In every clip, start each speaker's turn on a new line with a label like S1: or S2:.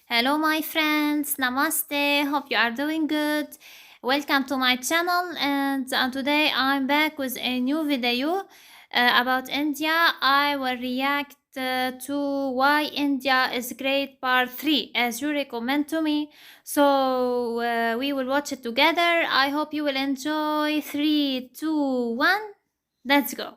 S1: Hello, my friends. Namaste. Hope you are doing good. Welcome to my channel, and today I'm back with a new video about India. I will react to why India is great part 3 as you recommend to me. So we will watch it together. I hope you will enjoy. 3, 2, 1. Let's go.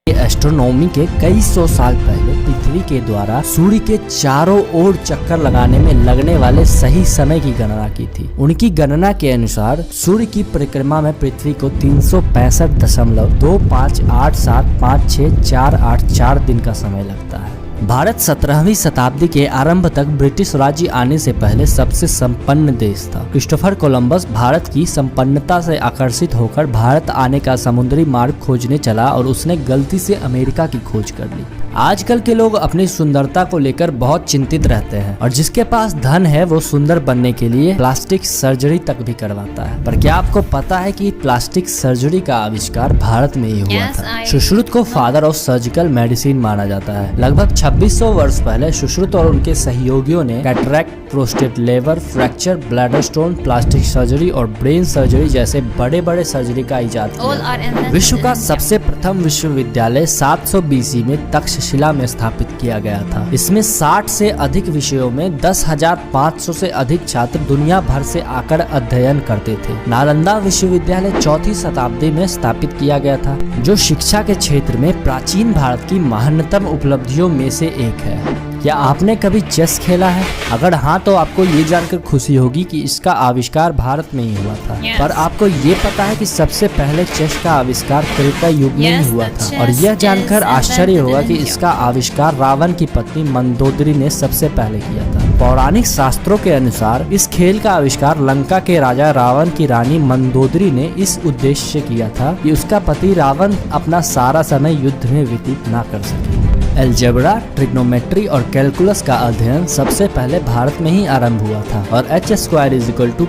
S2: Astronomy के कई सौ साल पहले पृथ्वी के द्वारा सूर्य के चारों ओर चक्कर लगाने में लगने वाले सही समय की गणना की थी। उनकी गणना के अनुसार सूर्य की परिक्रमा में पृथ्वी को 365.2587564 दिन का समय लगता है। भारत 17वीं शताब्दी के आरंभ तक ब्रिटिश राज्य आने से पहले सबसे संपन्न देश था। क्रिस्टोफर कोलंबस भारत की संपन्नता से आकर्षित होकर भारत आने का समुद्री मार्ग खोजने चला और उसने गलती से अमेरिका की खोज कर ली। आजकल के लोग अपनी सुंदरता को लेकर बहुत चिंतित रहते हैं और जिसके पास धन है वो सुंदर बनने के लिए प्लास्टिक सर्जरी तक भी करवाता है। पर क्या आपको पता है कि प्लास्टिक सर्जरी का आविष्कार भारत में ही हुआ था? सुश्रुत को फादर ऑफ सर्जिकल मेडिसिन माना जाता है। लगभग 2600 वर्ष पहले सुश्रुत और उनके सहयोगियों ने cataract, prostate, liver, fracture, bladder stone, plastic surgery और ब्रेन सर्जरी जैसे बड़े बड़े सर्जरी का इजाद किया। विश्व का सबसे प्रथम विश्वविद्यालय 700 BC में तक्षशिला में स्थापित किया गया था। इसमें 60 से अधिक विषयों में 10,500 से अधिक छात्र दुनिया भर से आकर अध्ययन करते थे। नालंदा विश्वविद्यालय 4वीं शताब्दी में स्थापित किया गया था, जो शिक्षा के क्षेत्र में प्राचीन भारत की महानतम उपलब्धियों में से एक है। क्या आपने कभी चेस खेला है? अगर हाँ तो आपको ये जानकर खुशी होगी कि इसका आविष्कार भारत में ही हुआ था। पर आपको ये पता है कि सबसे पहले चेस का आविष्कार त्रेता युग में ही हुआ था। और यह जानकर आश्चर्य होगा कि इसका आविष्कार रावण की पत्नी मंदोदरी ने सबसे पहले किया था। पौराणिक शास्त्रों के अनुसार इस खेल का आविष्कार लंका के राजा रावण की रानी मंदोदरी ने इस उद्देश्य से किया था कि उसका पति रावण अपना सारा समय युद्ध में व्यतीत न कर सके। एल्जेब्रा, ट्रिग्नोमेट्री और कैलकुलस का अध्ययन सबसे पहले भारत में ही आरंभ हुआ था और h² =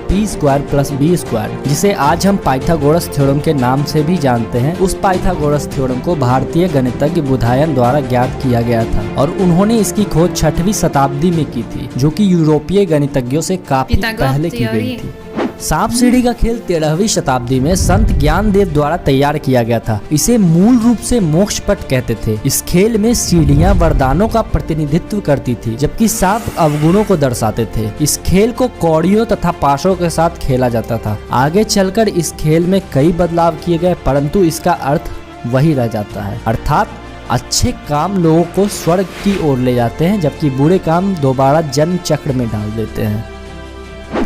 S2: p² + b², जिसे आज हम पाइथागोरस थ्योरम के नाम से भी जानते हैं, उस पाइथागोरस थ्योरम को भारतीय गणितज्ञ बुधायन द्वारा ज्ञात किया गया था और उन्होंने इसकी खोज 6वीं शताब्दी में की थी, जो कि यूरोपीय गणितज्ञों से काफी पहले की गई थी। सांप सीढ़ी का खेल 13वीं शताब्दी में संत ज्ञानदेव द्वारा तैयार किया गया था। इसे मूल रूप से मोक्ष पट कहते थे। इस खेल में सीढ़ियां वरदानों का प्रतिनिधित्व करती थी, जबकि सांप अवगुणों को दर्शाते थे। इस खेल को कौड़ियों तथा पाशों के साथ खेला जाता था। आगे चलकर इस खेल में कई बदलाव किए गए, परंतु इसका अर्थ वही रह जाता है, अर्थात अच्छे काम लोगों को स्वर्ग की ओर ले जाते हैं, जबकि बुरे काम दोबारा जन्म चक्र में डाल देते हैं।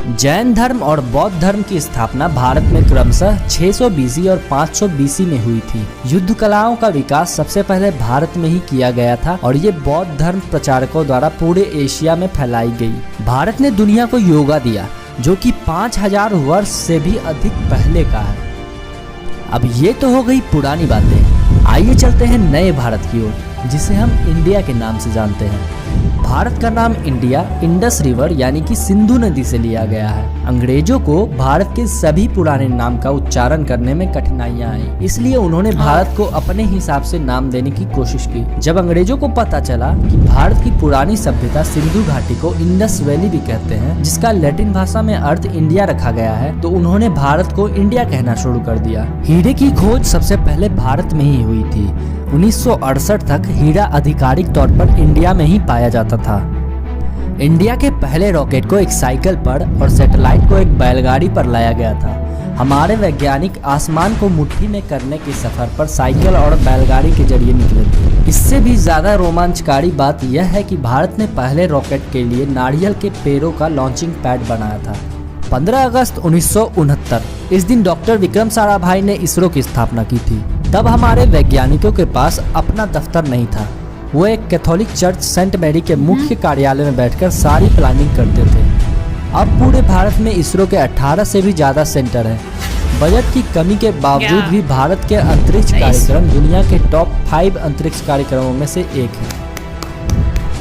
S2: जैन धर्म और बौद्ध धर्म की स्थापना भारत में क्रमशः 600 बीसी और 500 बीसी में हुई थी। युद्ध कलाओं का विकास सबसे पहले भारत में ही किया गया था और ये बौद्ध धर्म प्रचारकों द्वारा पूरे एशिया में फैलाई गई। भारत ने दुनिया को योगा दिया, जो कि 5000 वर्ष से भी अधिक पहले का है। अब ये तो हो गई पुरानी बातें, आइए चलते हैं नए भारत की ओर, जिसे हम इंडिया के नाम से जानते हैं। भारत का नाम इंडिया इंडस रिवर यानी कि सिंधु नदी से लिया गया है। अंग्रेजों को भारत के सभी पुराने नाम का उच्चारण करने में कठिनाइयां आई, इसलिए उन्होंने भारत को अपने हिसाब से नाम देने की कोशिश की। जब अंग्रेजों को पता चला कि भारत की पुरानी सभ्यता सिंधु घाटी को इंडस वैली भी कहते हैं, जिसका लैटिन भाषा में अर्थ इंडिया रखा गया है, तो उन्होंने भारत को इंडिया कहना शुरू कर दिया। हीरे की खोज सबसे पहले भारत में ही हुई थी। 1968 तक हीरा आधिकारिक तौर पर इंडिया में ही पाया जाता था। इंडिया के पहले रॉकेट को एक साइकिल पर और सैटेलाइट को एक बैलगाड़ी पर लाया गया था। हमारे वैज्ञानिक आसमान को मुट्ठी में करने के सफर पर साइकिल और बैलगाड़ी के जरिए निकले थे। इससे भी ज्यादा रोमांचकारी बात यह है कि भारत ने पहले रॉकेट के लिए नारियल के पेड़ों का लॉन्चिंग पैड बनाया था। 15 अगस्त 1969 इस दिन डॉक्टर विक्रम साराभाई ने इसरो की स्थापना की थी। तब हमारे वैज्ञानिकों के पास अपना दफ्तर नहीं था। वो एक कैथोलिक चर्च सेंट मैरी के मुख्य कार्यालय में बैठकर सारी प्लानिंग करते थे। अब पूरे भारत में इसरो के 18 से भी ज्यादा सेंटर हैं। बजट की कमी के बावजूद भी भारत के अंतरिक्ष कार्यक्रम दुनिया के टॉप 5 अंतरिक्ष कार्यक्रमों में से एक है।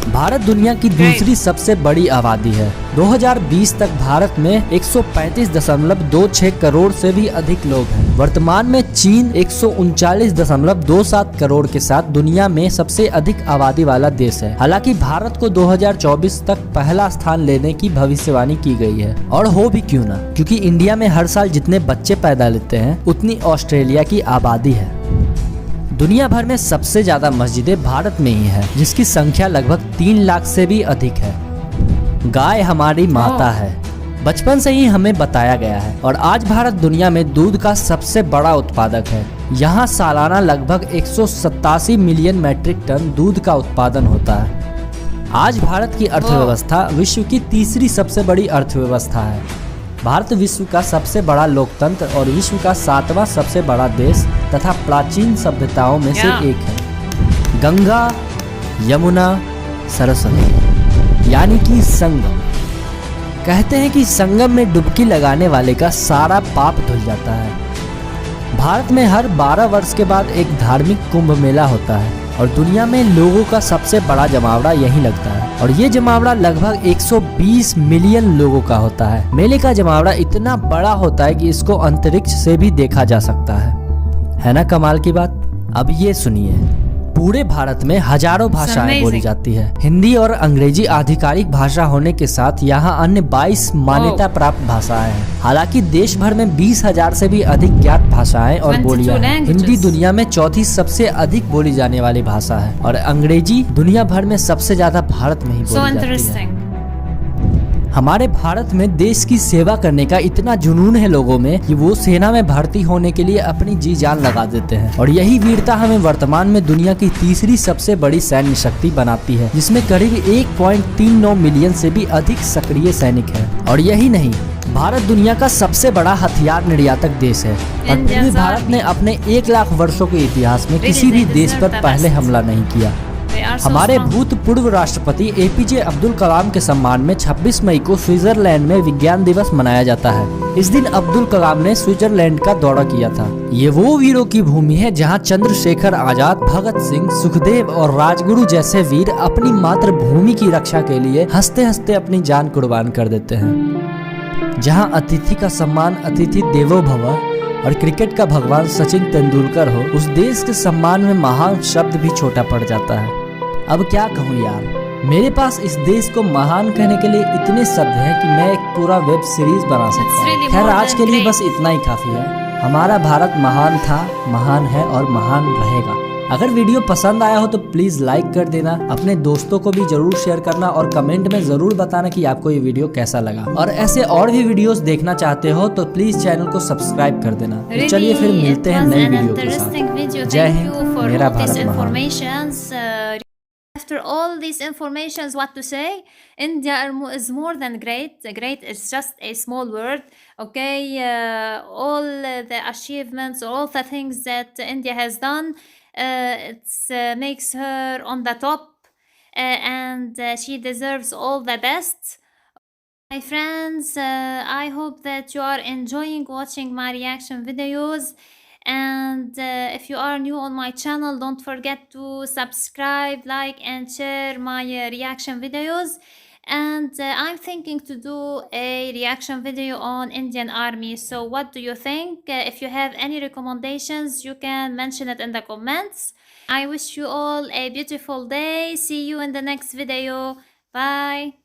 S2: भारत दुनिया की दूसरी सबसे बड़ी आबादी है। 2020 तक भारत में 135.26 करोड़ से भी अधिक लोग हैं। वर्तमान में चीन 139.27 करोड़ के साथ दुनिया में सबसे अधिक आबादी वाला देश है। हालांकि भारत को 2024 तक पहला स्थान लेने की भविष्यवाणी की गई है, और हो भी क्यों ना, क्योंकि इंडिया में हर साल जितने बच्चे पैदा लेते हैं उतनी ऑस्ट्रेलिया की आबादी है। दुनिया भर में सबसे ज्यादा मस्जिदें भारत में ही है, जिसकी संख्या लगभग 3 लाख से भी अधिक है। गाय हमारी माता है, बचपन से ही हमें बताया गया है, और आज भारत दुनिया में दूध का सबसे बड़ा उत्पादक है। यहाँ सालाना लगभग 187 मिलियन मैट्रिक टन दूध का उत्पादन होता है। आज भारत की अर्थव्यवस्था विश्व की तीसरी सबसे बड़ी अर्थव्यवस्था है। भारत विश्व का सबसे बड़ा लोकतंत्र और विश्व का 7वां सबसे बड़ा देश तथा प्राचीन सभ्यताओं में से एक है। गंगा, यमुना, सरस्वती यानी कि संगम। कहते हैं कि संगम में डुबकी लगाने वाले का सारा पाप धुल जाता है। भारत में हर 12 वर्ष के बाद एक धार्मिक कुंभ मेला होता है, और दुनिया में लोगों का सबसे बड़ा जमावड़ा यहीं लगता है, और ये जमावड़ा लगभग 120 मिलियन लोगों का होता है। मेले का जमावड़ा इतना बड़ा होता है कि इसको अंतरिक्ष से भी देखा जा सकता है ना कमाल की बात। अब ये सुनिए, पूरे भारत में हजारों भाषाएं बोली जाती है। हिंदी और अंग्रेजी आधिकारिक भाषा होने के साथ यहाँ अन्य 22 मान्यता प्राप्त भाषाएं हैं। हालांकि देश भर में 20,000 से भी अधिक ज्ञात भाषाएं और बोलियां हैं। हिंदी दुनिया में चौथी सबसे अधिक बोली जाने वाली भाषा है, और अंग्रेजी दुनिया भर में सबसे ज्यादा भारत में ही बोली जाती है। हमारे भारत में देश की सेवा करने का इतना जुनून है लोगों में कि वो सेना में भर्ती होने के लिए अपनी जी जान लगा देते हैं, और यही वीरता हमें वर्तमान में दुनिया की तीसरी सबसे बड़ी सैन्य शक्ति बनाती है, जिसमें करीब 1.39 मिलियन से भी अधिक सक्रिय सैनिक हैं। और यही नहीं, भारत दुनिया का सबसे बड़ा हथियार निर्यातक देश है, और पूरे भारत ने अपने 1 लाख वर्षों के इतिहास में किसी भी देश पर पहले हमला नहीं किया। हमारे भूतपूर्व राष्ट्रपति APJ अब्दुल कलाम के सम्मान में 26 मई को स्विट्जरलैंड में विज्ञान दिवस मनाया जाता है। इस दिन अब्दुल कलाम ने स्विट्जरलैंड का दौरा किया था। ये वो वीरों की भूमि है जहां चंद्रशेखर आजाद, भगत सिंह, सुखदेव और राजगुरु जैसे वीर अपनी मातृभूमि की रक्षा के लिए हंसते हंसते अपनी जान कुर्बान कर देते हैं। जहां अतिथि का सम्मान अतिथि देवो भव और क्रिकेट का भगवान सचिन तेंदुलकर हो, उस देश के सम्मान में महान शब्द भी छोटा पड़ जाता है। अब क्या कहूँ यार, मेरे पास इस देश को महान कहने के लिए इतने शब्द हैं कि मैं एक पूरा वेब सीरीज बना सकता हूँ। खैर आज के लिए बस इतना ही काफी है। हमारा भारत महान था, महान है और महान रहेगा। अगर वीडियो पसंद आया हो तो प्लीज लाइक कर देना, अपने दोस्तों को भी जरूर शेयर करना, और कमेंट में जरूर बताना कि आपको ये वीडियो कैसा लगा। और ऐसे और भी वीडियोस देखना चाहते हो तो प्लीज चैनल को सब्सक्राइब कर देना। तो चलिए फिर मिलते हैं नई वीडियो के साथ। जय हिंद, मेरा भारत महान।
S1: After all these informations, what to say, India is more than great. Great is just a small word. Okay, all the achievements, all the things that India has done, it makes her on the top, and she deserves all the best. My friends, I hope that you are enjoying watching my reaction videos. And if you are new on my channel, don't forget to subscribe, like, and share my reaction videos. And I'm thinking to do a reaction video on Indian Army. So what do you think? If you have any recommendations, you can mention it in the comments. I wish you all a beautiful day. See you in the next video. Bye.